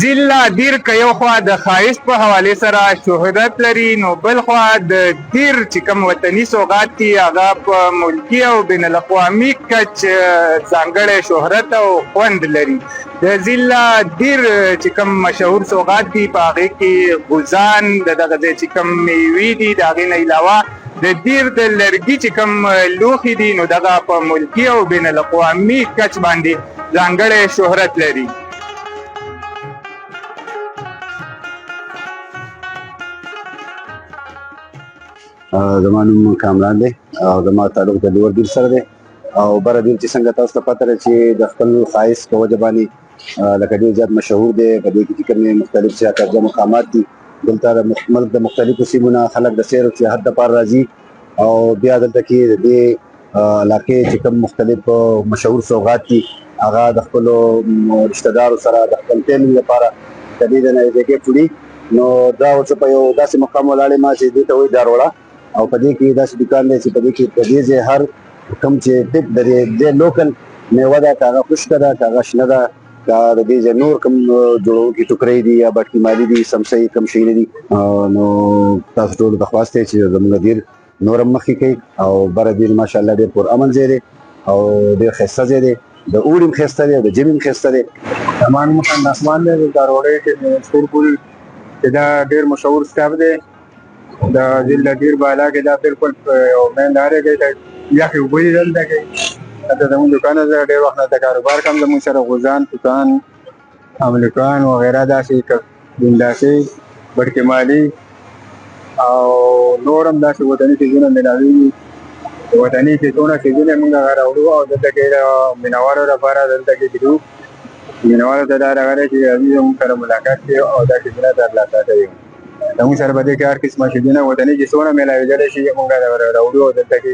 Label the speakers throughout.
Speaker 1: ضلع دیر که یو خوا د ښایست په حوالې سره شهرت لري، نو بل خوا د دیر چې کوم وطني سوغات دي هغه په ملکي او بین الاقوامي کچ ځانګړی شهرت او خوند لري. د ضلع دیر چې کوم مشهور سوغات دي په هغې کې غوزان د دغه ځای چې کوم میوې دي د هغې نه علاوه د دیر د لرګي چې کوم لوښي دي نو دغه په ملکي او بین الاقوامي کچ باندې ځانګړی شهرت لري.
Speaker 2: زما نوم کامران دی او زما تعلق د لوړ دیر سره دی او بره دیر چې څنګه تاسو ته پته ده چې د خپل ښایست په وجه باندې لکه ډېر زیات مشهور دی. په دې کې چې کومې مختلف سیاحتیافته مقامات دي، دلته د ملک د مختلفو سیمو نه خلک د سیر او سیاحت دپاره راځي او بیا دلته کې د دې علاقې چې کوم مختلف مشهور سوغات دي هغه د خپلو رشته دارو سره د خپل فیملي لپاره د دې نه یو ځای کې نو دا ورڅه په یو داسې مقام ولاړې ما چې دې ته وایي داروړه او په دې کې داسې دوکان دی چې په دې کې په دې ځای هر کوم چې ټپ د دې لوکل میوه ده، که هغه خشکه ده، که هغه شنه ده، که د دې ځای نور کوم جوړونکي ټوکرۍ دي یا بټکي مالي دي، سمسۍ کوم شیونه دي، نو تاسو ټولو ته خواست دی چې زموږ دیر نور هم مخکې کوي او بره دیر ماشاءالله ډېر پرامن ځای دی او ډېر ښایسته ځای دی، د اوړي هم ښایسته دی او د ژمي هم ښایسته دی.
Speaker 3: زما نوم خان اسمان دی، د داروړۍ کې سورپل چې دا ډېر مشهور سټاف دی. د ضلع دیر بالا کې دا بالکل یو مین لارې کوي، یخې اوبه دي دلته کې. هلته زموږ دوکانه ده، ډېر وخت نه کاروبار کوم زموږ سره غوزان، توتان، املوکان وغیره داسې دینداسې بټکې مالي او نور هم داسې وطني څیزونه ملاوي. وطني چې څونه څیزونه موږ هغه راوړو او دلته کې د مینوالو لپاره دلته کې ګډو. مینوالو ته دا راغلی چې راځي زموږ سره ملاقات کوي او دا څیزونه ترلاسه کوي. زموږ سره به دې کې هر قسمه څیزونه وطني چې څونه میلاوېدلی شي موږ راوړو او دلته کې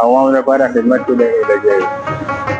Speaker 3: عوامو لپاره خدمت کې لګیا یو.